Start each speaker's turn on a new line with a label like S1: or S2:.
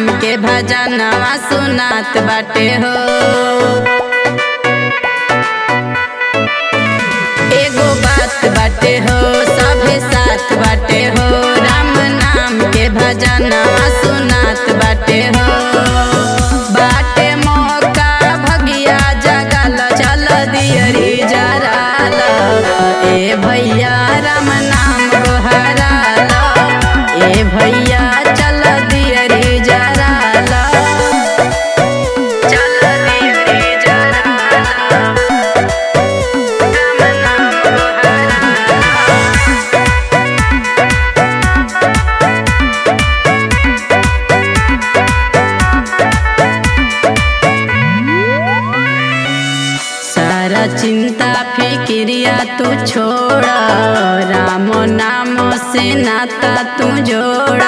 S1: नाम के भजनवा सुनात बाटे हो। एगो बात बाटे हो सभे साथ बाटे हो, राम नाम के भजनवा सुनात बाटे हो। बाटे मौका भगिया जगल चल दियरी जराल, ए भैया राम नाम गोहराल, ए भैया चल दियरी जराल, चल दियरी जराल, राम नाम गोहराल। सारा चिंता फिक्रिया तू छोड़, राम नाम से नाता तू जोड़।